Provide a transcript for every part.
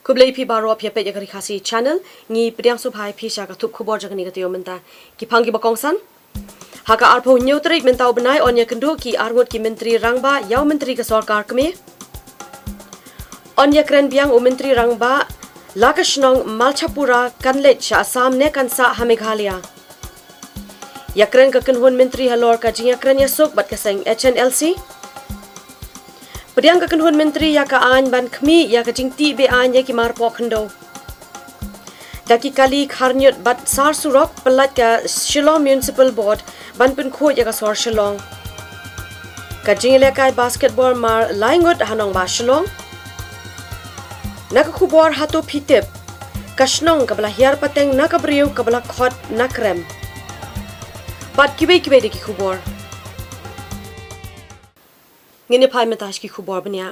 Kublai pi baro pi pe RiKhasi channel ngi priang subhai pi sha ka thup Khubor jagani ka teo menta ki phangi ba kongsan haka arpho neutrik mentau benai onya kendu ki arngot ki menteri rangba yaw menteri ka sarkar kme onya kren biang o menteri rangba lakashnong malchapura kanlet sha asam ne kansa ha Meghalaya yakren ka kanhun menteri halor ka jinga kren ya sok bat ka seng HNLC Pediang ka kanhun menteri ya ka an ban khmi ya ka jingti be an ya ki mar po khando daki kali kharnyot bat sar surok pelat ka Shillong Municipal Board ban pun kho ya ka sor Shillong ka jingle kai basketball mar laingot hanong ba Shillong nak Khubor hato phitep kashnong kabla hiar pateng nak abriu kabla khot nakrem bat kibe de ki Khubor ngene phai metash ki Khubor bania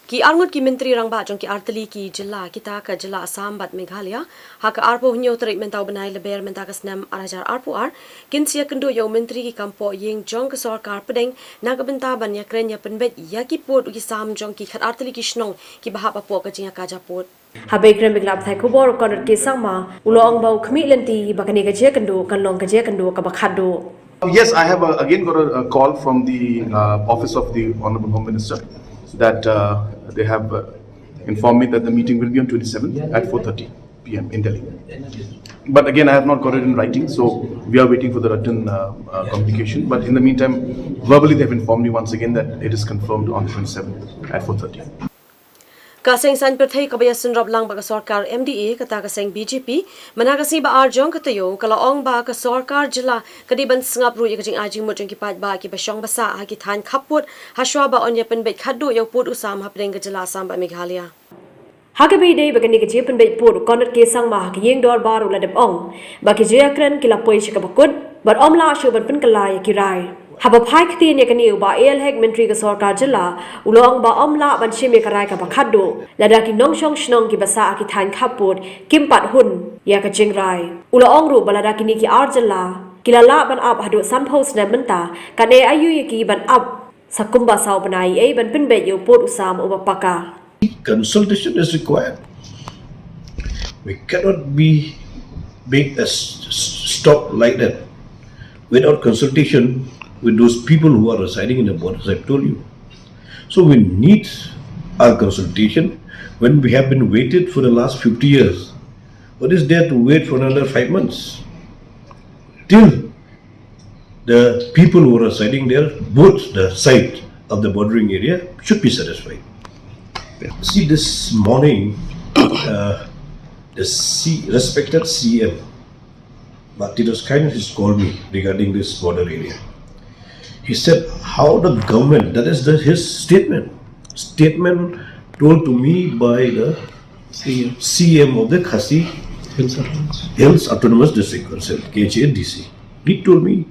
ki arngot ki menteri rangba jong ki artali ki jilla kita ka jilla Assam bat Meghalaya haka arpo hunyo trik mentau benai leber menta ka snam arajar arpo ar kinsia kendo yo menteri ki kampo yeng jong ka sarkar pedeng naga benta ban ya kren ya penbet ya ki pot ki sam jong ki khat artali ki snong ki bahap apo ka jinga ka japot habe krem biglap thai Khubor konot ki sangma ulong bau khmi lenti bakani ka je kendo kanlong ka je kendo ka bakhado Yes, I have again got a call from the office of the Honorable Home Minister that they have informed me that the meeting will be on 27th at 4:30 p.m. in Delhi. But again, I have not got it in writing, so we are waiting for the written communication. But in the meantime, verbally they have informed me once again that it is confirmed on the 27th at 4:30. Kaseng san perthai kabaya sunrop lang ba ka sarkar MDA kata kaseng BJP managasi ba arjong katayo kala ong ba ka sarkar jila kadiban sngap ru yakajing ajing mo jong ki pat ba ki basong basa ha ki than khaput haswa ba onya pen bet khadu yo put usam hapeng ka jila Assam ba Meghalaya hagabe dei bagani ka jepen bet put konot ke sang ma ki yeng dor baru la dep ong ba ki jekran ki la poi chika bakut bar omla shu ban pen kala ya ki rai haba phai khti ne kani ba el hek menteri ka sarkar jilla ulong ba omla ban shime karai ka bakhado lada ki nong shong shnong ki basa ki than khaput kimpat hun ya ka jingrai ulong ru balada ki ni ki ar jilla kilala ban ab hadu sampos na menta kane ayu ki ban ab sakumba saw banai ei ban pin be yo pot usam ubapaka Consultation is required. We cannot be make a stop like that without consultation with those people who are residing in the borders, I've told you. So we need our consultation when we have been waited for the last 50 years. What is there to wait for another 5 months? Till the people who are residing there, both the side of the bordering area, should be satisfied. See, this morning, the respected CM, Martinez Kindness, has called me regarding this border area. He said, how the government, that is his statement told to me by the CM of the Khasi Hills Autonomous District Council, KHADC. He told me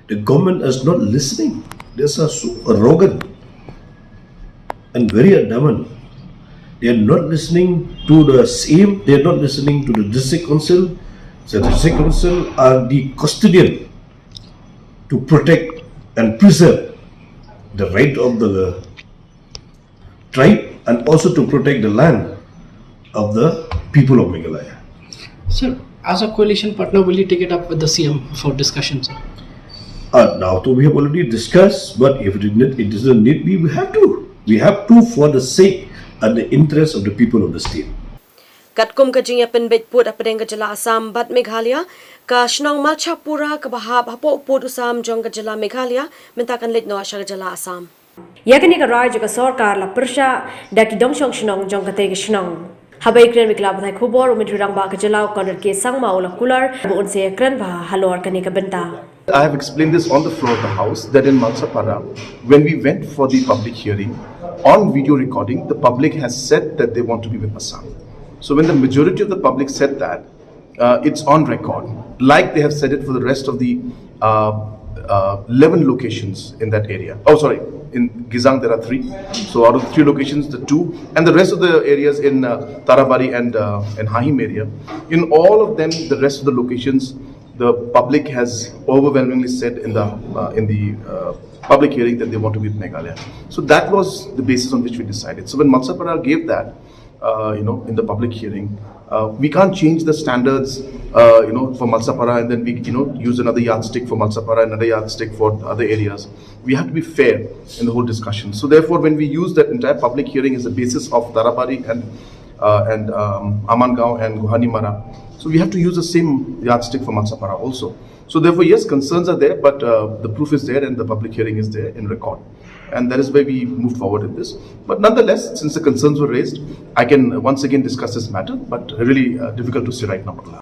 the government is not listening. They are so arrogant and very adamant. They are not listening to the CM, they are not listening to the district council. So the district council are the custodian to protect and preserve the right of the tribe and also to protect the land of the people of Meghalaya. Sir, as a coalition partner, will you take it up with the CM for discussion, sir? Now, we have already discussed, but if it doesn't need be, we have to. We have to for the sake and the interest of the people of the state. Katkum ka jingya penbet put apeng ka jila Assam bat Meghalaya ka shnong malchapura ka bahab hapo put usam jong ka jila Meghalaya mentakan lit no asha ka jila Assam yakani ka raj ka sarkar la persha daki dongshong shnong jong ka te ka shnong habai kren biklab thai Khubor umitri rangba ka jila konor ke sangma ula kular bu unse kren ba halor kani ka benta I have explained this on the floor of the House that in Malsapara, when we went for the public hearing, on video recording, the public has said that they want to be with Assam. So when the majority of the public said that, it's on record, like they have said it for the rest of the 11 locations in that area. Oh, sorry, in Gizang there are 3. So out of the 3 locations, the 2, and the rest of the areas in Tarabari and Hahim area, in all of them, the rest of the locations, the public has overwhelmingly said in the public hearing that they want to be with Meghalaya. So that was the basis on which we decided. So when Matsapara gave that, in the public hearing. We can't change the standards, for Malsapara and then we, use another yardstick for Malsapara, another yardstick for other areas. We have to be fair in the whole discussion. So therefore, when we use that entire public hearing as the basis of Tarabari and Amangao and Guhanimara, so we have to use the same yardstick for Malsapara also. So therefore, yes, concerns are there, but the proof is there and the public hearing is there in record. And that is why we moved forward in this. But nonetheless, since the concerns were raised, I can once again discuss this matter, but really difficult to say right now.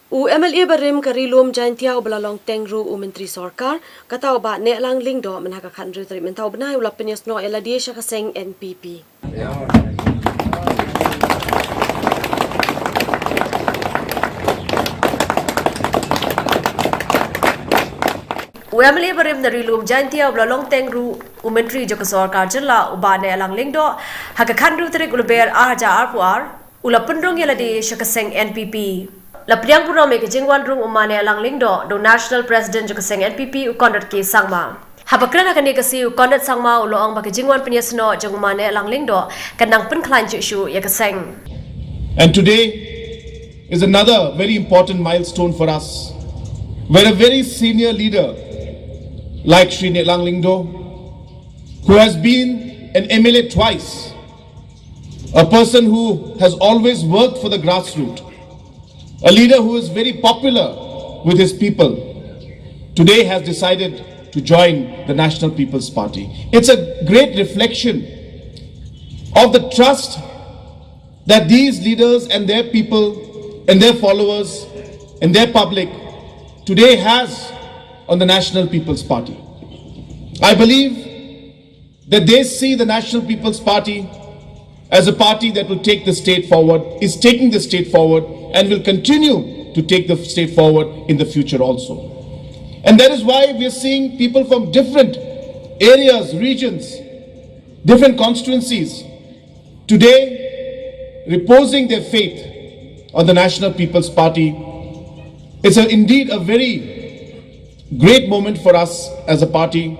U MLA barim karilum Taiew belalong tengru menteri sarkar katau ba ne lang lingdo menaka khandru tri mentau benai ulap penyes no eladia syakaseng NPP. UMLA barim narilum Taiew belalong tengru menteri joko sarkar jilla ubane alang lingdo haka khandru tri ulber arja arpuar ulap pendrong eladia syakaseng NPP. Lapriang pura me ke jingwan rung umane alang lingdo do national president joko seng NPP ukondat ke sangma habakran akan kasi ukondat sangma uloang ba ke jingwan penyesno jong umane alang lingdo kanang penklan ju ya ke seng. And today is another very important milestone for us, where a very senior leader like Shri Nelang Lingdo, who has been an MLA twice, a person who has always worked for the grassroots, a leader who is very popular with his people, today has decided to join the National People's Party. It's a great reflection of the trust that these leaders and their people and their followers and their public today has on the National People's Party. I believe that they see the National People's Party as a party that will take the state forward, is taking the state forward, and will continue to take the state forward in the future also. And that is why we are seeing people from different areas, regions, different constituencies today reposing their faith on the National People's Party. It's indeed a very great moment for us as a party.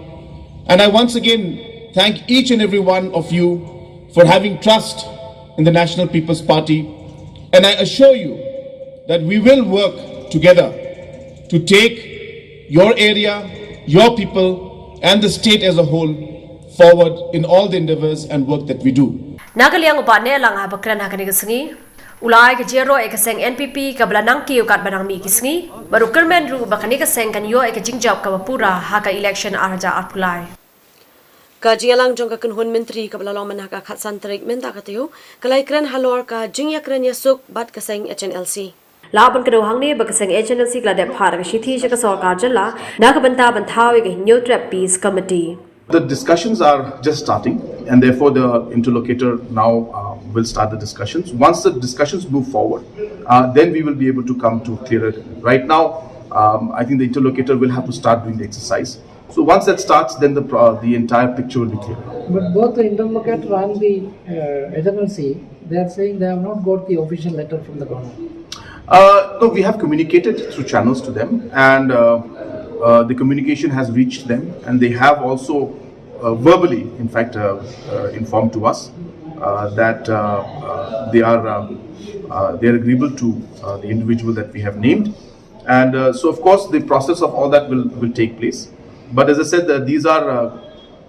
And I once again thank each and every one of you for having trust in the National People's Party. And I assure you that we will work together to take your area, your people, and the state as a whole forward in all the endeavors and work that we do. Nagaliang upane lang habakran hakanigasengi ulai ke jero ekaseng NPP kabla nang kiu kat banang mi kisngi baru kermen ru bakanigaseng kan yo ek jingjap ka pura haka election arja arpulai. Kajialang jong ka hun menteri kabla long manaka khatsan tarik menta katayo kalai kran halor ka jingya kran yasuk bat kaseng HNLC. Laban kedo hangne bakaseng HNLC kladep har ka shithi ka sarkar jalla nakabanta banthawi ke new trap peace committee. The discussions are just starting, and therefore the interlocutor now will start the discussions. Once the discussions move forward, then we will be able to come to clearer. Right now, I think the interlocutor will have to start doing the exercise. So once that starts, then the entire picture will be clear. But both the interlocutor and the HNLC, they are saying they have not got the official letter from the government. No, we have communicated through channels to them, and the communication has reached them, and they have also verbally, in fact, informed to us that they are agreeable to the individual that we have named, and so of course the process of all that will take place. But as I said, these are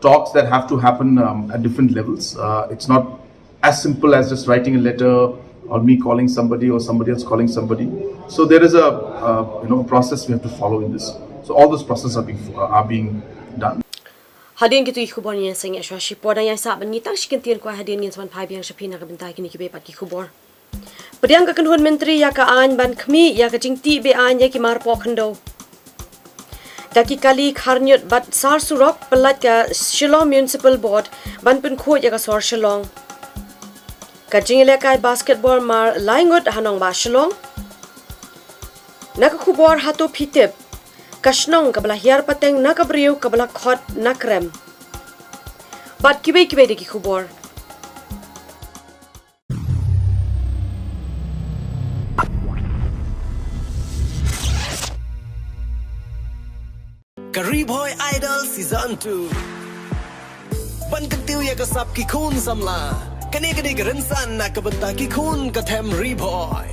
talks that have to happen at different levels. It's not as simple as just writing a letter or me calling somebody or somebody else calling somebody. So there is a process we have to follow in this. So all those processes are being done. Hadirin gitu Khubor ni sing eswa shipoda yang sa ban ngitang shikintian kwa hadirin ngin swan phai biang shapina ka bentai kini kibe pat ki Khubor. Pediang ka kanhun menteri ya ka an ban khmi ya ka jingti be an ya ki mar po khando. Daki kali kharnyot bat sar surok pelat ka Shillong Municipal Board ban pun kho ya ka sor Shillong. Ka jingile kai basketball mar laingot hanong ba Shillong. Nak Khubor hato phitep kasnong kabla hiar pateng nakabriu kabla khot nakrem. Bat kibe deki Khubor. Karib Hoy Idol Season 2 Ban Taiew ya kasap ki khun samla kani garan san na kabanta ki khun ka them ri boy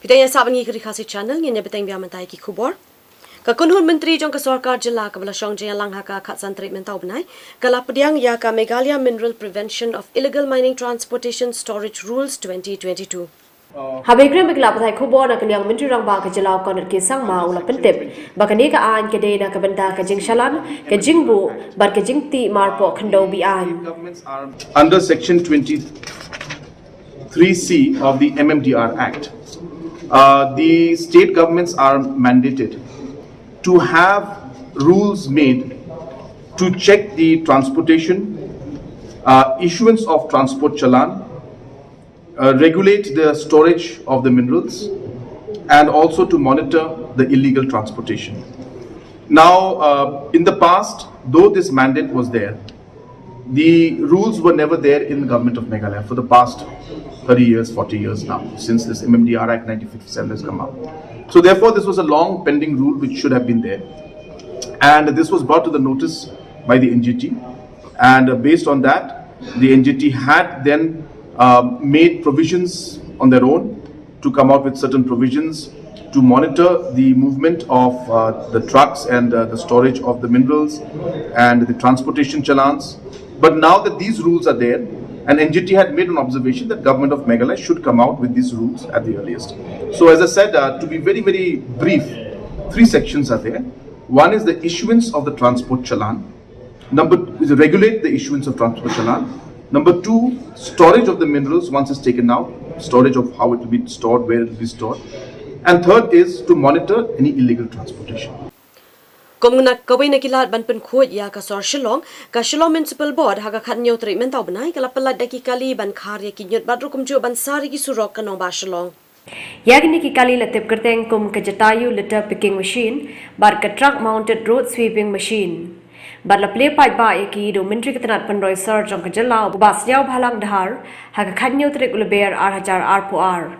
Kita yang sahabat ni RiKhasi channel yang beteng biar mentai ki Khubor. Kakunhun Menteri jong ke Sarkar Jilla ke Belashong jeng lang haka khatsan treatment tau benai. Kala pediang ya ka Meghalaya Mineral Prevention of Illegal Mining Transportation Storage Rules 2022. Habegre megla pathai Khubor na kanyang Menteri rang ba ke Jilla koner ke sang ma ula pentep. Bakani ka an ke de na ke benda ke jing shalan ke jing bu bar ke jing ti marpo khando bi an. Under Section 23C of the MMDR Act, the state governments are mandated to have rules made to check the transportation, issuance of transport challan, regulate the storage of the minerals, and also to monitor the illegal transportation. Now, in the past, though this mandate was there, the rules were never there in the government of Meghalaya for the past 30 years, 40 years now, since this MMDR Act 1957 has come out. So therefore, this was a long pending rule which should have been there. And this was brought to the notice by the NGT. And based on that, the NGT had then made provisions on their own to come out with certain provisions to monitor the movement of the trucks and the storage of the minerals and the transportation challans. But now that these rules are there, and NGT had made an observation that government of Meghalaya should come out with these rules at the earliest. So as I said, to be very, very brief, 3 sections are there. One is the issuance of the transport challan. Number is to regulate the issuance of transport challan. Number 2, storage of the minerals once it's taken out, storage of how it will be stored, where it will be stored. And third is to monitor any illegal transportation. Komunak kawai na kilat ban pen khot ya ka sor Shillong ka Shillong Municipal Board ha ka khat nyo treatment tau benai kala pelat daki kali ban kharya ki nyot badru kumju ban sari ki surok ka no ba Shillong. Yagni ki kali latip kerteng kum ka Taiew litter picking machine bar ka truck mounted road sweeping machine. Bar la play pipe ba eki do menteri ketenat penroi sar jong ka jela bas yaw bhalang dhar ha ka khat nyo trek ulber R po R.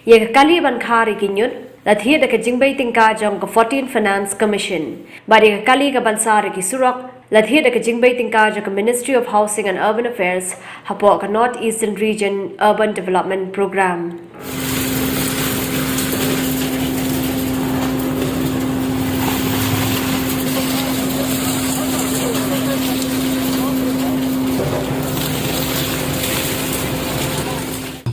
Ye ka kali ban khari ki nyot Lathia da ka jingbay tingka jong ka 14 Finance Commission. Bari ka kali ka bansari ki surok. Lathia da ka jingbay tingka jong ka Ministry of Housing and Urban Affairs hapo ka North Eastern Region Urban Development Program.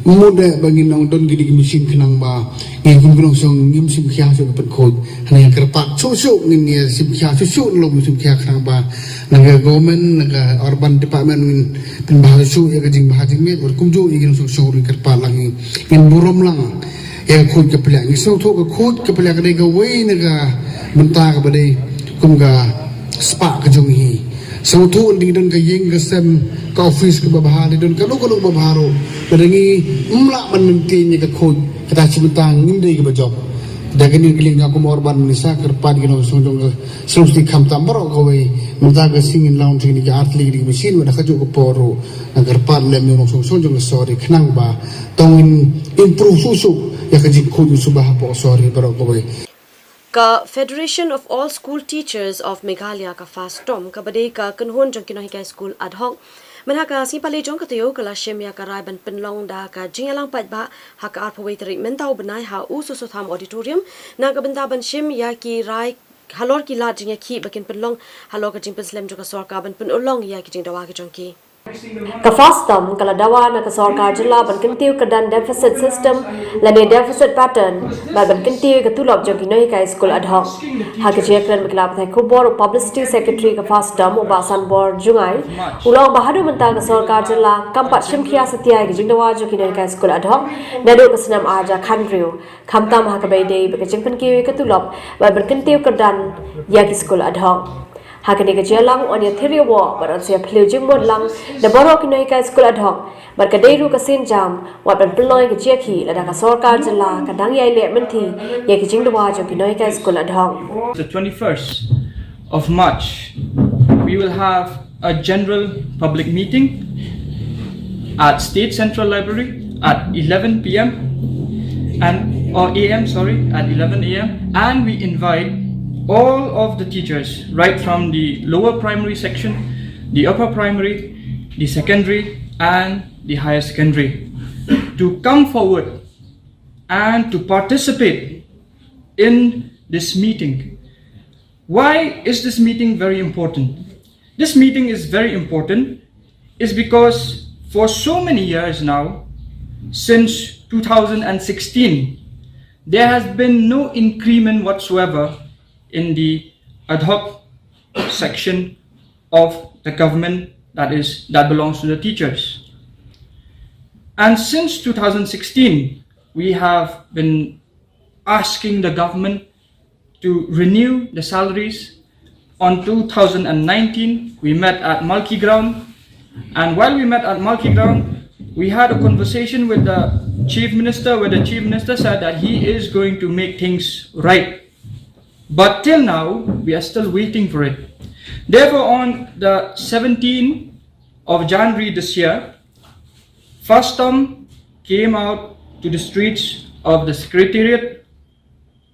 Muda bagi nong don gidi mesin kenang ba ngim gunong song ngim sim khia so pen khod hanya kerpak susuk ngin ya sim khia susuk lo sim khia kenang ba naga government naga urban department pen bahasa su ya kajing bahasa met ber kumju igin so so ring kerpak langi ngin burom lang ya khod ke pelak ngi so tho ke khod ke pelak dei ga wei naga menta ka badai kum ga spa ka jong hi so tho ding don ka yeng ka sem ka office ka babah don ka lo babaro Berengi umlak menenti ni ke khod kata cibentang ngindai ke bajok dagan ni keling aku morban nisa kerpan ke song solusi kham tambaro ko we menta ke singin laun sing ni ke artli di mesin wada kaju ke poro agar pan lem ni song sorry khnang ba tong improve susu ya ke jik khod subah po sorry baro ko we Ka Federation of All School Teachers of Meghalaya ka FASTOM ka badai ka kanhun jong kinohi ka school ad hoc Manhaka simpale jong Taiew kala shemya ka rai ban penlong da ka jingalang pat ba ha ka arpawai treatment tau benai ha ususu tham auditorium na ka benda ban shem ya ki rai halor ki la jinga ki bakin penlong halor ka jingpen slem joka sorka ban pen ulong ya ki jing dawa ki jong ki Ka FASTOM kala dawa na ka Sarkar Jilla ban kintiu ka dan deficit system lani deficit pattern ban kintiu ka tulop jong kinoi ka school ad hoc ha ka jekran mikla pathai Khubor publicity secretary ka FASTOM ubasan bor jungai ulong bahadu menta ka Sarkar Jilla kampat shimkhia setia ki jing dawa jong kinoi ka school ad hoc nado ka senam aja khandriu khamtam ha ka baidei ka jingpen ki ka tulop ban kintiu ka dan ya ki school ad hoc Hakani ka jelang on ya theory wa baran sia plejing mod lang da boro kinoi ka school ad hoc bar ka deiru ka sin jam wa ban ploi ka jekhi la da ka Sarkar Jilla ka dang yai le menti ye ki jing dwa jo kinoi ka school ad hoc The 21st of March we will have a general public meeting at State Central Library at 11 p.m. or a.m. at 11 a.m. and we invite all of the teachers right from the lower primary section, the upper primary, the secondary and the higher secondary to come forward and to participate in this meeting. Why is this meeting very important? This meeting is very important is because for so many years now, since 2016, there has been no increment whatsoever in the ad hoc section of the government that belongs to the teachers. And since 2016, we have been asking the government to renew the salaries. On 2019, we met at Malki Ground, and while we met at Malki Ground, we had a conversation with the Chief Minister, where the Chief Minister said that he is going to make things right. But till now, we are still waiting for it. Therefore, on the 17th of January this year, FASTOM came out to the streets of the Secretariat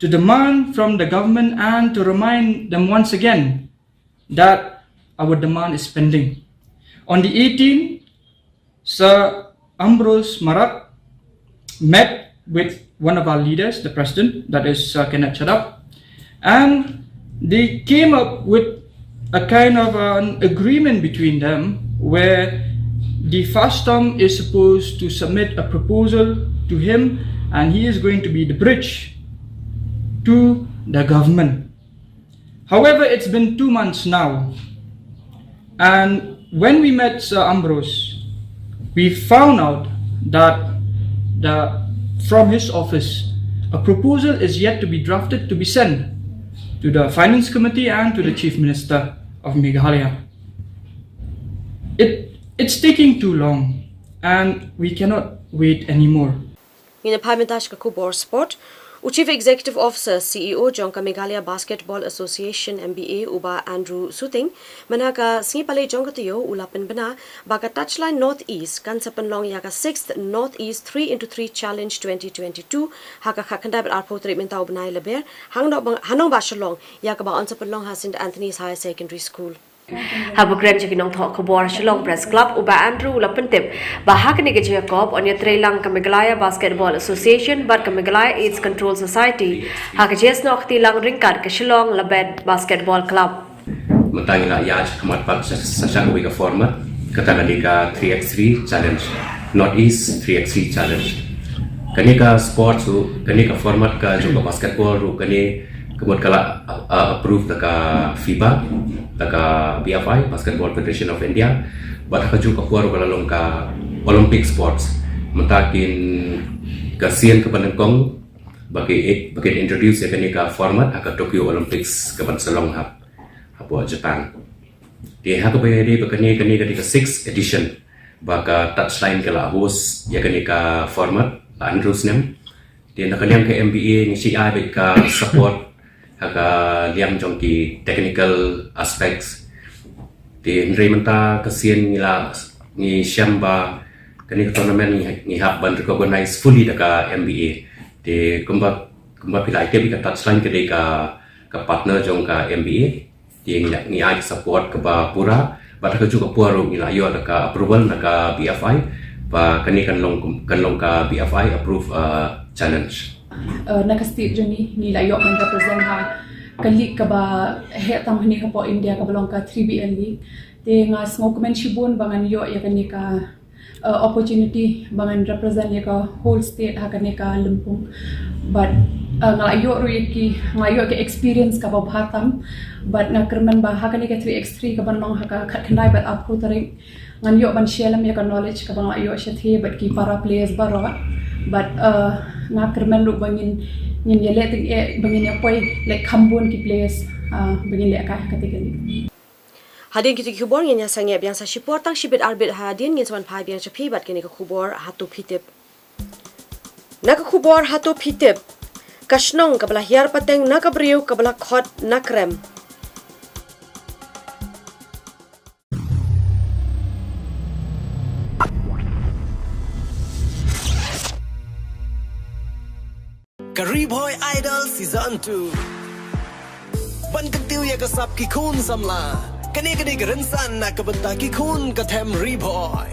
to demand from the government and to remind them once again that our demand is pending. On the 18th, Sir Ambrose Marat met with one of our leaders, the President, that is Sir Kenneth Chadap, and they came up with a kind of an agreement between them where the FASTOM is supposed to submit a proposal to him, and he is going to be the bridge to the government. However, it's been 2 months now, and when we met Sir Ambrose, we found out that from his office, a proposal is yet to be drafted to be sent to the Finance Committee and to the Chief Minister of Meghalaya. It's taking too long, and we cannot wait anymore. In a Parliamentash Khubor Sport, Chief Executive Officer CEO Jongka Meghalaya Basketball Association MBA Uba Andrew Suting Manaka Singipale Jongka Taiew Ulapan Bana Baka Touchline Northeast Kansapan Long Yaka 6th Northeast 3x3 Challenge 2022 Haka Kakandab Arpo Treatment Tau Banai Leber Hanong Bashalong Yaka Ba Ansapan Long Hasin Anthony's Higher Secondary School. Habugram Jaginong Thok Khubor Shillong Press Club Uba Andrew Ulapentip Bahakani Jacob on your Trailang Meghalaya Basketball Association but Meghalaya AIDS Control Society Hakajes Nokti Lang Ringkat Kashilong Labed Basketball Club Matangin na yaj kamat pag sa wiga format katangaliga 3x3 challenge Northeast 3x3 challenge kanika sports kanika format ka juga basketball kani kemudian kala approve taka FIBA taka BFI Basketball Federation of India bat ka juga kuaro kala long ka Olympic sports mentakin kasian ke panengkong bagi introduce ya kanika format ka Tokyo Olympics ke Selong hap hapo Japan di haka bayadi bakani kanika 6th edition baka touchline kala host ya kanika format Andrews nem di nakaliang ke MBA ni CI ka support haka liam jongki technical aspects di Nrementa kasian nila ni Shamba kani tournament ni have been recognized fully daka MBA di kumba pilai ke bika touchline ke ka partner jong ka MBA di ni ai support ke ba pura ba ka juga puaro nila yo daka approval daka BFI ba kani kan long ka BFI approve challenge nakasti joni ni layo man represent ha kali ka ba he tam ni ka po India ka balong ka 3BL league te nga smokeman shibun bangan yo ya kani ka opportunity bangan represent ya ka whole state ha kani ka Limpung but ngayo ro yaki ngayo ke experience ka ba bhatam but na kerman ba ha kani ka 3x3 ka banong ha ka khandai bat apro tare nganyo ban shelam ya ka knowledge ka bang ayo shathe but ki para players baro but nga kerman lu bangin nin ya le ting bangin ya poi like khambun ki players bangin le ka kategori Hadin kita Khubor nya sangya biang sa shipor tang shibit arbit hadin ngin swan phai biang chapi bat kini ka Khubor hatu phitip nak Khubor hatu phitip kashnong kabla hiar pateng nak briu kabla khot nakrem Kariboy Idol Season 2 Ban kantiu ya kasap ki khun samla Kani garansan na kabanta ki khun kathem Riboy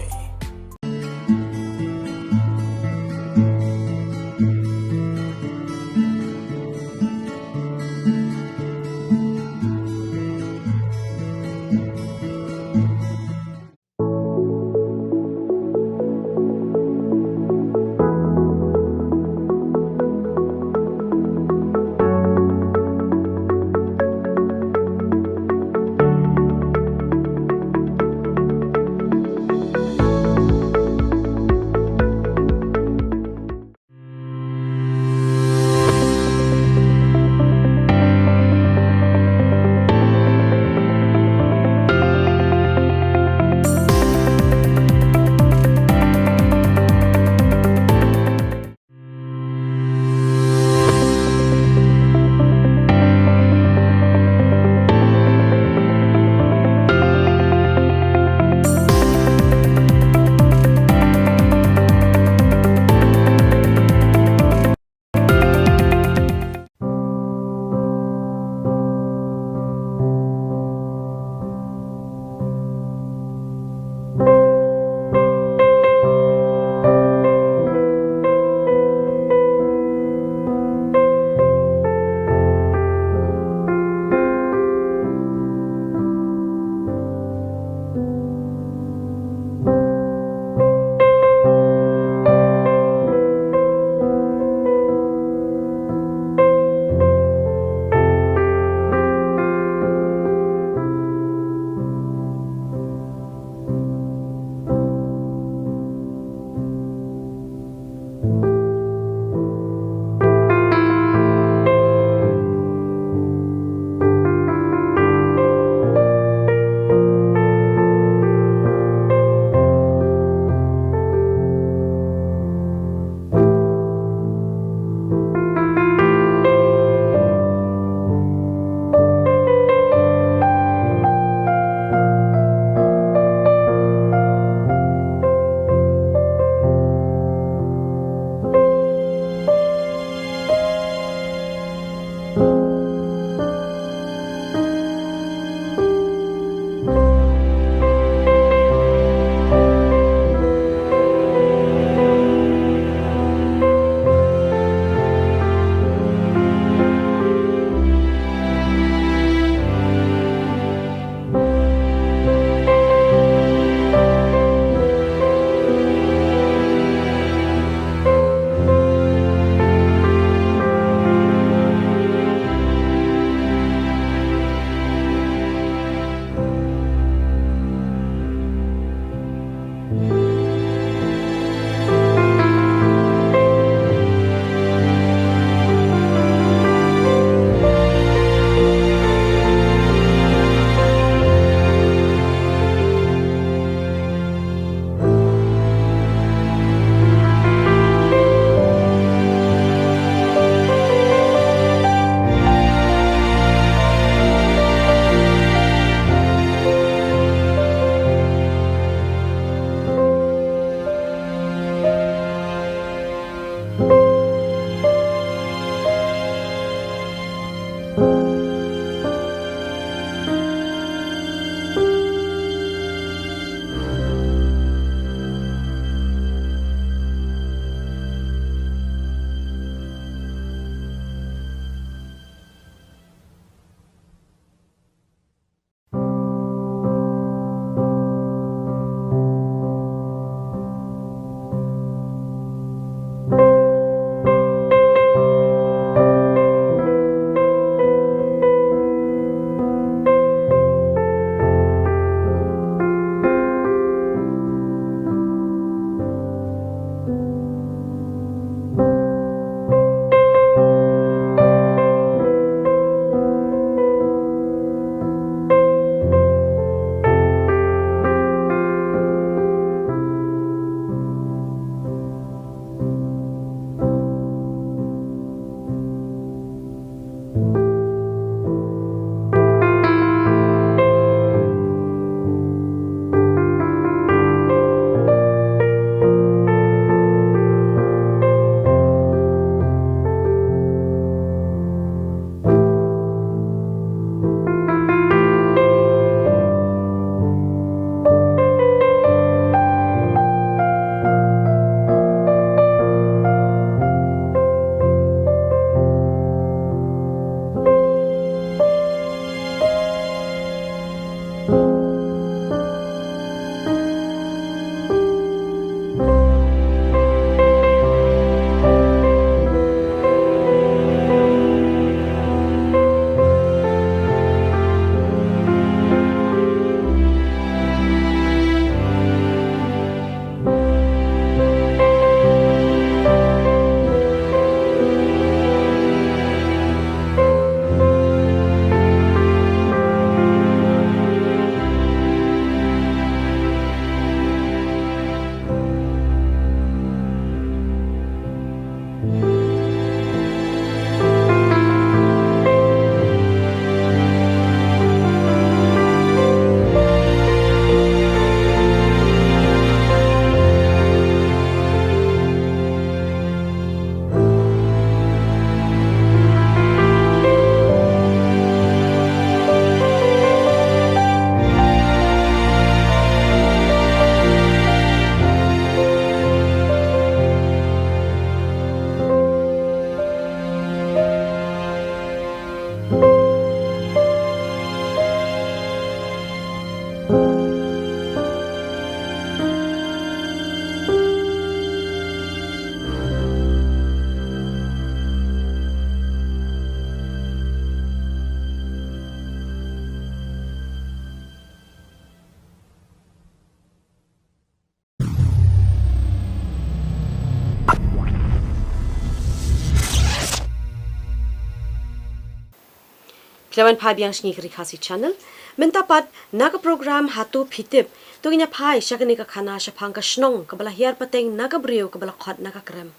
Kelawan pai biang sngi RiKhasi channel. Mentapat naga program hatu pitip. Tuginya pai syakani ka khana syapang ka snong kabala hiar pateng naga brio kabala khot naga krem.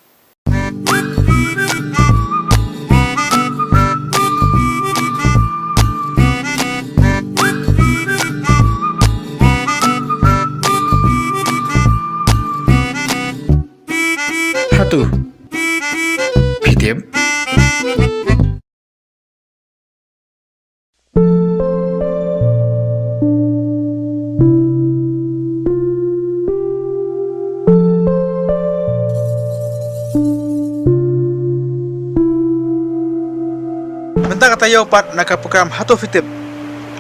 Hatu pitip. Mentang Taiew pat nak program hatu fitip.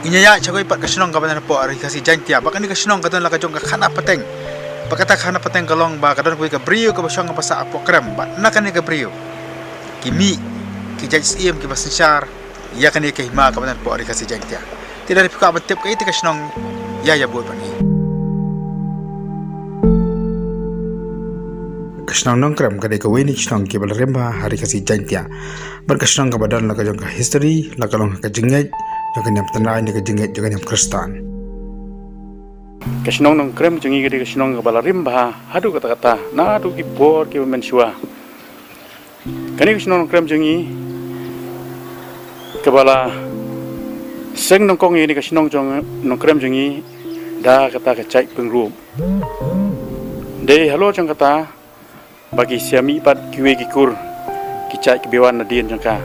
Inya cakoi pat kasenong kaban po RiKhasi jantia. Bakan ni kasenong kadon la kajong ka khana pateng. Bakata khana pateng kalong ba kadon kui ka brio ka basong ka pasa program. Ba nakan ni ka brio. Kimi ki jaj iem ki basensyar. Ya kan ni ka hima kaban po RiKhasi jantia. Tidak dipika batip ka iti kasenong ya buat pani. Kasenong nongkram kadai ka weni kasenong ki bal remba RiKhasi jantia. Berkesenang kebadan laka jangka history, laka long ka jenget, jangan yang tenai ni ka jenget, jangan yang kristan. Kesenang nong krem jengi gede kesenang kebala rimba, hadu kata-kata, na hadu ki bor ki mensua. Kani kesenang nong krem jengi kebala seng nong kong ini kesenang jong nong krem jengi dah kata kecai pengrum. Deh halo jang kata bagi siami pat kiwe kikur. Kicai kebewan nadien jangka.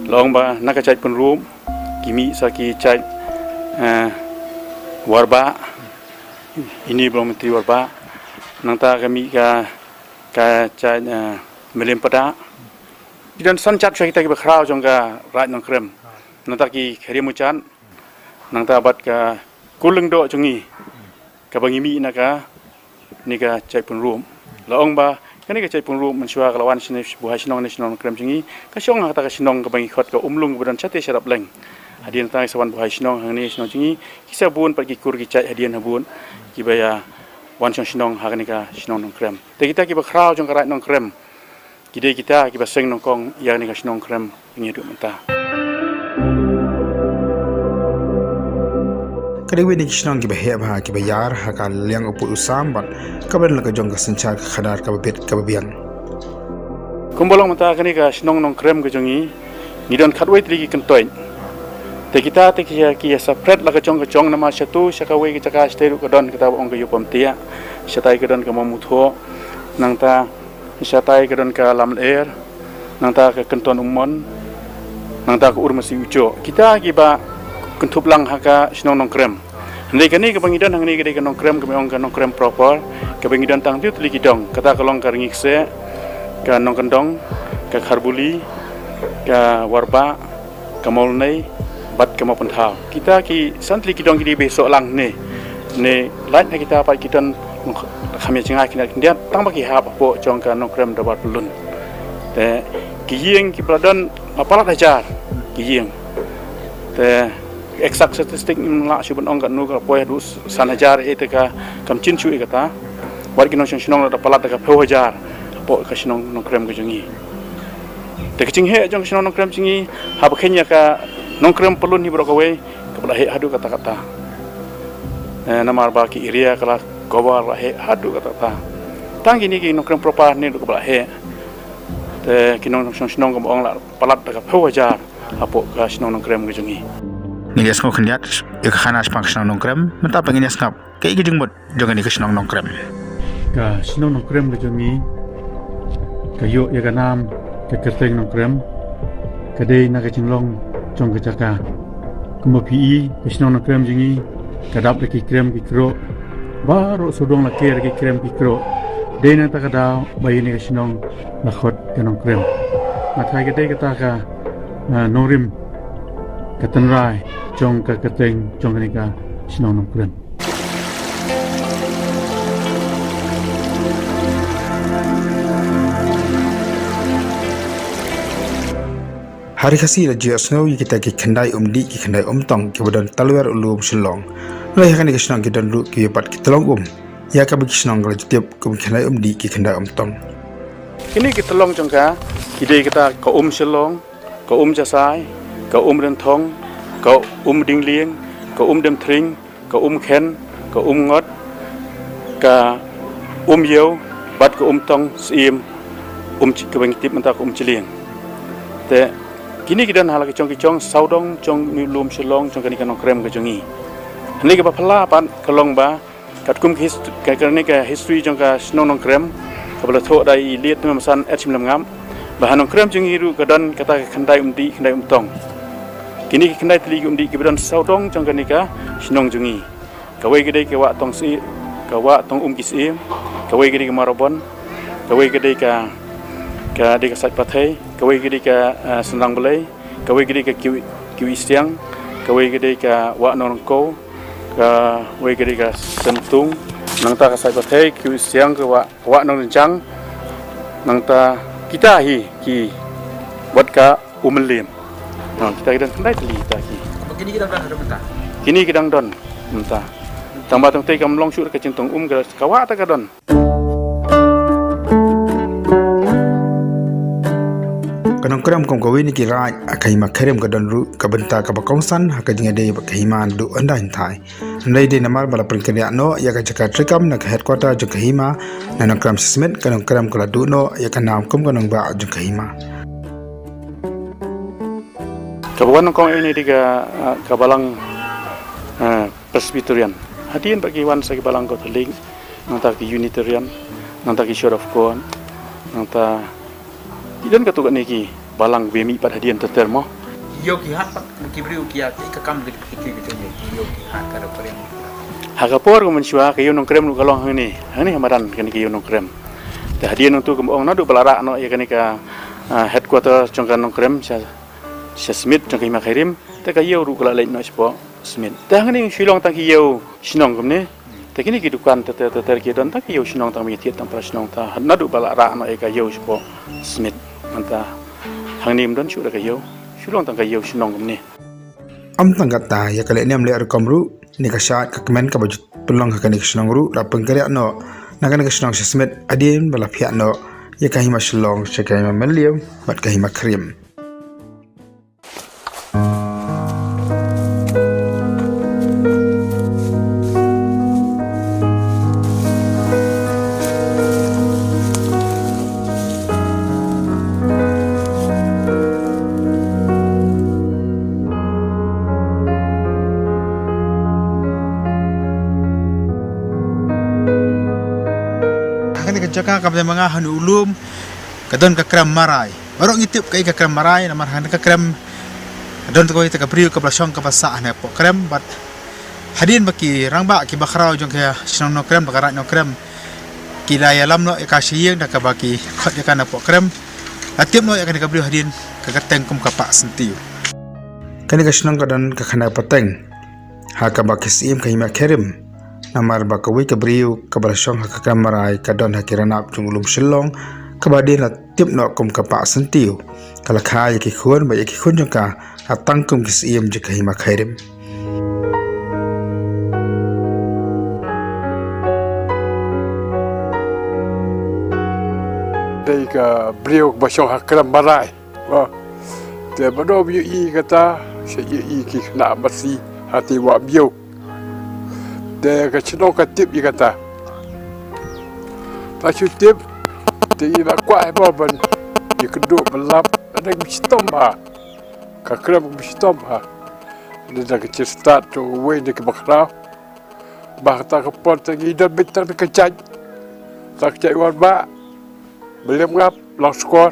Long ba nak kicai pun room, kimi sa kicai warba. Ini belum menteri warba. Nangta kami ka kicai melim pada. Dan sancat saya kita berkerau jangka rat nang krem. Nangta ki kerimucan. Nangta abad ka kuleng do jungi. Ka bangimi naka ni ka cai pun room. Long ba kani kecai pungru mensua kelawan sini buah sinong nasional krem jingi kasyong kata kasinong kebangi khot ke umlung kemudian cate syarap leng hadian tang sawan buah sinong hang ni sinong jingi kisah bun pergi kur kicai hadian habun kibaya wan sinong hang ni ka sinong krem te kita kiba krau jong karat nong krem kide kita kiba seng nong kong yang ni ka sinong krem ngi du mentah Kadai weni kasenong ki bahaya bah ki bayar hakal liang upu usam ban kaban laka jong ka sencar khadar ka babet ka babiang. Kumbolong mata kani ka sinong nong krem ka jongi ni don khatwai tri ki kentoin. Te kita te ki separate laka jong nama satu syakawe ki caka steru ka don kita ong ka yupam tia syatai ka don ka mamutho nangta syatai ka don ka lam air nangta ka kenton umon nangta ka urmasi ujo. Kita ki ba kentup lang haka sinong nong krem. Hendai kani ke bangidan hang ni ke nong krem kami ong ka nong krem proper ke bangidan tang tu tli kidong kata kalong ka ringikse ka nong kendong ka kharbuli ka warba ka molnei bat ka mapentau. Kita ki santli kidong ki besok lang ne lain kita apa kitan kami cengai kini dia tang bagi hap po jong ka nong krem dapat belun. Te kiyeng ki peladan apalat ajar kiyeng. Te eksak statistik lah syuban ong kat nu ka poy du sanajar e ka kam chin chui kata war ki nong sinong da palat ka 2000 po ka sinong nong krem ka jungi te kicing he jong sinong nong krem jingi ha bakhenya ka nong krem pelun ni bro ka we ka bala he hadu kata namar ba ki area kala gobar la he hadu kata tang gini ki nong krem proper ni du ka bala he te ki nong sinong ka ong la palat ka 2000 apo ka sinong nong krem ka jungi Nigas ko kanyat ik khana spang kasenong nong krem menta pengin skap kai ki jingmut jangan ni kasenong nong krem ka sinong nong krem ka jungi kayo ya kanam ka kerteng nong krem kadai na ka jinglong jong ka jaka kumo pi ka sinong nong krem jingi kadap ki krem ki kro baro sodong la ker ki krem ki kro dei na ta kada bayi ni ka sinong la khot ka nong krem mathai ka dei ka ta ka norim katanrai jong ka kateng jong ni ka sinong nong krem RiKhasi raja snow kita ki khandai umdi ki khandai umtong ki badan talwer ulum silong lai hakani ki sinong ki dan lu ki pat ki telong ya ka bi sinong la jetiap ki khandai umdi ki khandai umtong kini kita long jong ka kidei kita ko silong ko jasai ka ren thong ka ding lieng ka dem thring ka khen ka ngot ka yeu bat ka tong sim ka bang tip manta ka chilieng te kini kita hala ka chong saudong chong ni lum shalong chong kani kanong krem ka jongi hani ka phala pan kalong ba kat kum ka kani ka history chong ka snong krem ka bala tho dai liet ma san chim lam ngam ba hanong krem jongi ru ka dan kata khandai khandai tong kini khandai tli di ki dan saudong chong kani ka snong jongi ka wei ka dai ka wa tong si ka wa tong kisim ka wei ka dai ka marabon ka wei ka dai ka dei ka sat pathai ka wei ka dei ka senang belai ka wei ka dei ka kiwi siang ka wei ka dei ka wa nong ko ka wei ka dei ka sentung nang ta ka sat pathai kiwi siang ka wa nong jang nang ta kita ki buat ka umlim kita kidan kendai teli ta ki Kini kita dah ada mentah. kini kidang don mentah tambah tong tei kam long syur ka cintong ka kawa ta ka don kanong kram kom kawi ni ki raj akai ma kherem ka don ru ka benta ka ba kongsan ha ka jinga dei ba kahiman du anda in thai ndai de namar bala prinkria no ya ka jaka trikam na ka headquarter ju kahima na kram sismet kanong kram kala du no ya ka nam kom kanong ba ju kahima kawan kong ini diga kabalang Presbyterian hadian bagi wan sa kabalang Catholic nanta ki Unitarian nanta ki Church of God nanta idan ka tugan niki balang bemi pad hadian termo Yo ki hat pat ki briu ki at ikakam ki gitu ni yo ki hat kada korem. Hagapor ko mensyua kayo nong krem lu kalong hani hamaran kani kayo nong krem ta hadian untuk kemong na du balara no ya kani ka headquarter jongkan nong krem sa Smith jong kai makhirim ta kayo ru kala lain no spo Smith ta ngani shilong ta kiyo sinong kumne ta kini ki dukan ta ki don ta kiyo sinong ta mi tiat ta sinong ta na du balara no e kayo spo Smith manta hangnim don shu da kayo shilong ta kayo sinong kumne am tangata ya kale nem le ar komru ni ka shat ka kmen ka bajut pelong ka ni snong ru ra pengkria no na ka snong Smith adien bala phia no ya ka hima shlong che ka hima melium bat ka hima krim Jaka ka mga hanulum kadon ka kram marai oro ngitip kai ka kram marai namar han ka kram don ko ita ka priu ka blasong ka basa na po kram bat hadin baki rangba ki bakrao jong ka sinong no kram bakara no kram kila yalam no ka siyeng da ka baki khot ka na po kram atip no ka priu hadin ka kateng kum ka pa sentiu kani ka sinong ka don ka khana pateng ha ka baki sim ka hima kherim namar bakawi ka briu ka balasong ha ka kamarai ka don ha kiranap jungulum shillong ka badin la tip no kum ka pa sentiu kala kha ki khon ba ki khon jong ka atang kum ki sim je ka hima khairim dei ka briu basong ha kamarai wa te bado bi i kata se i ki na basi hati wa biu de ka chino ka tip i kata ta chu tip te i la kwa ba ban i kudu belap ada bistom ba ka krem bistom ba de da ka start to we de ka bakra ba ta ka pot ta i da bitar ka chaj ta ka war ba belem ngap long skor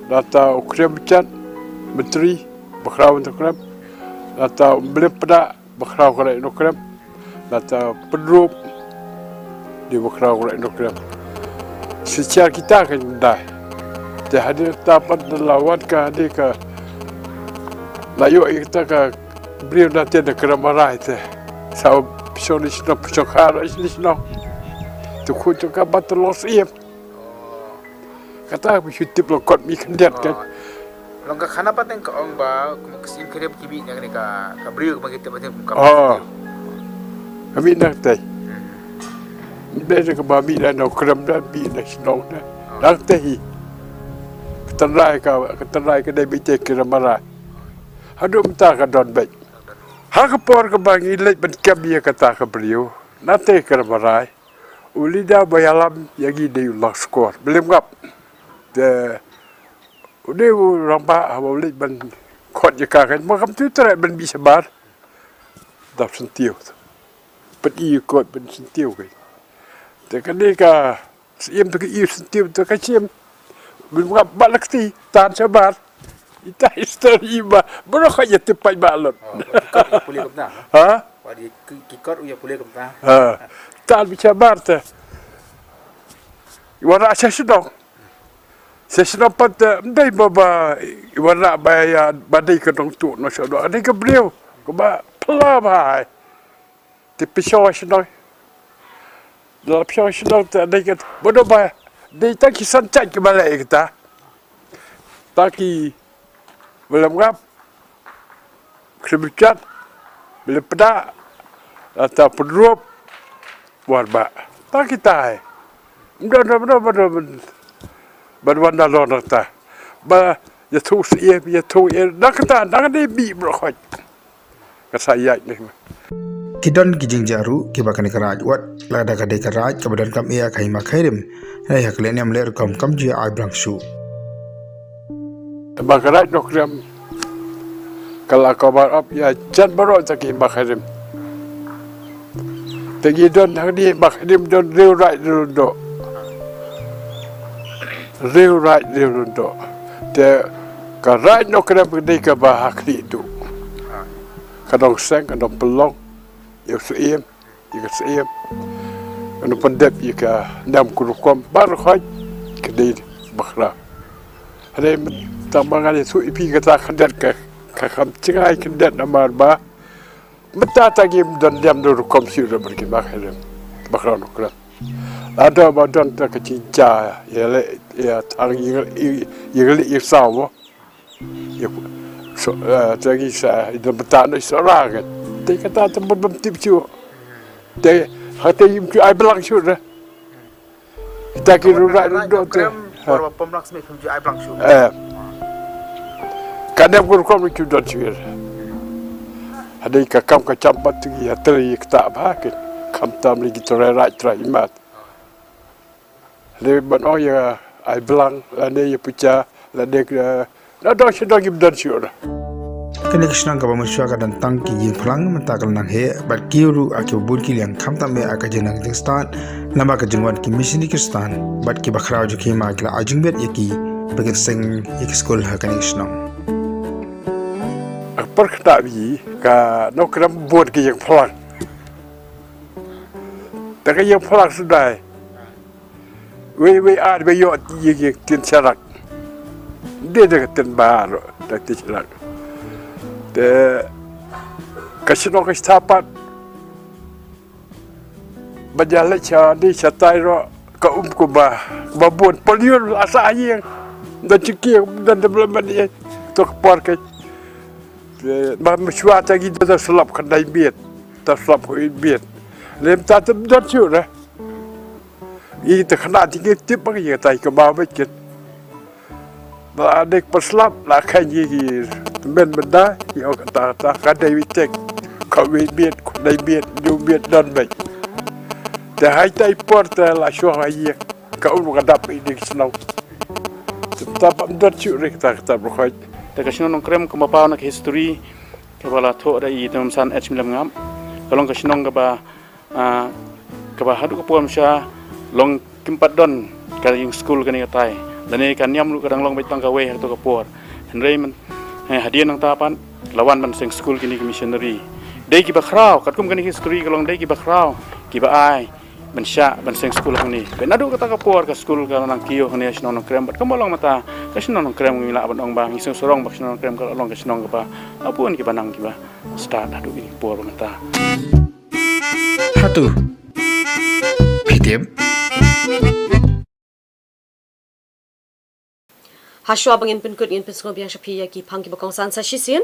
data krem chat menteri bakra untuk krem data belem pada bakra ko no krem data pedrup di bakra ko no krem secara kita kan dah te hadir tapat lawan ka hadir ka layo kita ka beri nanti ada keramarai te sao pisoni sino pisokar sino tu ku tu ka batalos iep kata bisutip lokot mi kendet kan longga khana pateng ka ong ba kusim khrep kibi nya ka beri ka bagite pateng ka kami nak tay beza ka babi na no kram da bi na sino na nak tay keterai ka dai bi te kramara Hadu mta ka don baik. Hakapor ka bang ilit ban kabia kata ka beliau. Nate ka marai. Ulida bayalam yagi de ulak skor. Belum ngap. De udah rampa hawalik ban kot jaka kan makam tu terai ban bisa bar. Dap sentiu. Peti kot ban sentiu kan. De kan ni ka siem tu ka iu sentiu tu ka siem. Belum ngap balakti tan sabar. Ita isteri ba bro kaya tepai balot. Boleh ke Ha? Wadi kikot uya boleh ke Tan bisa bar te. Wara saya sedang. Saya sedang pada ndai baba wara baya badai ke dong tu no sedang. Ada ke beliau. Ke ba pela bai. Ti pisau sedang. Dalam pisau sedang te ada ke bodoh ba. Dei tak kisan cak ke balai kita. Taki belum ngap kebicat belum peda atau pedrup warba tak kita benar berwanda lor ta ba ya tu sie ya tu nak kita nak dia bi berkhot kesaya ni Kidon kijing jaru kibakan keraj wat lada kadai keraj kebadan kam ia kai makhairim hai haklen yam ler kam ji ai brangshu bakarat nokram kalau kabar up ya jan barot taki bakharim tegi don hadi bakharim don real right rundo te karat nokram gede ka bahakri tu kadang seng kadang pelong ya suiem anu pendep ya nam kurukom bar khaj gede bakhra hade tambangan itu ipi kata kandat ke kam cingai kandat namar ba mata tagim dan diam dur komputer berki bakharim bakran ukra ada badan tak cinca ya tang yeli isawo ya so tagi sa itu betan sorangan te kata tempat bentip cu te hati im cu ai belang cu dah kita kira rak do te Orang pemlak semai film ai blang shu. Kadang kurang itu dah cakap. Ada kakam kacampat tu ya teri kita bahkan kam tam lagi terai imat. Ada mana ya ai belang, ada ya puja, ada sedang ibdan syur. Kini kisnang kaba masyarakat dan tangki yang pelang mentakal nang he bat kiuru aki burki yang kam tambe aka jenang Pakistan nama ka jengwan ki misi Pakistan bat ki bakrao jo ki ma kila ajung bet yaki bagian sing yaki skol ha kani kisnang perkata bi ka nokram buat ki yang pelang tak yang pelang sudah we ad be yo yaki tin charak dia tin bar tak tin charak de kasino kastapat bajala cha di chatai ro ka ko ba babun polion asa yang da chiki dan development ye to por ke ba mshwa ta gi da slap khandai biet ta slap ko biet lem ta tam dot chu na i ta khana ti ke tip ba ye tai ka ba ba ke ba dek perslap la khan yi ben benda yo kata kadai witek ka we biet ko dai biet ju biet don ba te hai tai porta la sho hai ka u ka dap di snow ta pam dot chu rek ta bro khoi te kasino nong krem ko mapao na history ke bala tho da i tam san h milam ngam kalong kasino ga ba hadu ko pom sha long kimpat don ka yung school kani tai dane kan yam lu kadang long bai tang ka we to ka por henrei man hadian nang tapan lawan man seng school kini missionary dei ki bakrao kat kum kani history kalong dei ki bakrao ki ba ai ban sha ban seng school ni ben adu kata ka por ka school ka nang kiyo ni sino nang krem bat kamolong mata ka sino nang krem ngila ban ong bang iseng sorong bak sino nang krem ka long ka sino ka ba apun ki banang ki ba start adu ki por mata hatu pdm Haswa bangin penkut ngin pensko biang shapi ya ki pang ki bakong san sa shisin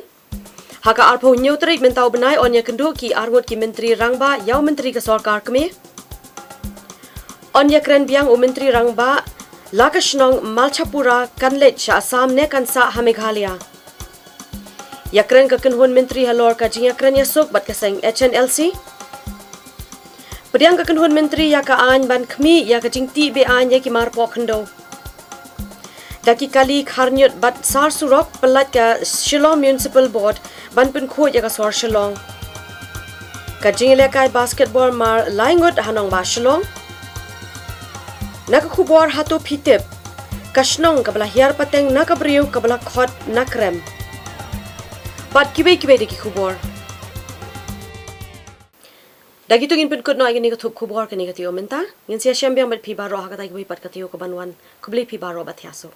haka arpo nyotrik mentau benai onya kendu ki arngot ki menteri rangba yau menteri ke sarkar kemi onya kren biang o menteri rangba lakashnong malchapura kanlet sha assam ne kansa ha meghalaya Yakren ka kenhun menteri halor ka jing yakren yasuk bat kaseng HNLC. Pediang ka kenhun menteri ya ka an ban khmi ya ka jing ti be an ya ki mar po khando. Daki kali kharnyut bat sar surok pelat ka Shillong Municipal Board ban pun kho ya ka sor Shillong. Ka jing lekai basketball mar laingut hanong ba Shillong. Naka Khubor hato pitip. Kashnong kabla hiar pateng naka briu kabla khot nakrem. Pat kibe di Khubor. Dagi tungin pun kut no agini ka thup Khubor kani ka tiyo menta. Ngin sia syambiang bat pi baro ha ka tai pat ka tiyo ka banwan. Kubli pi baro bat hiaso.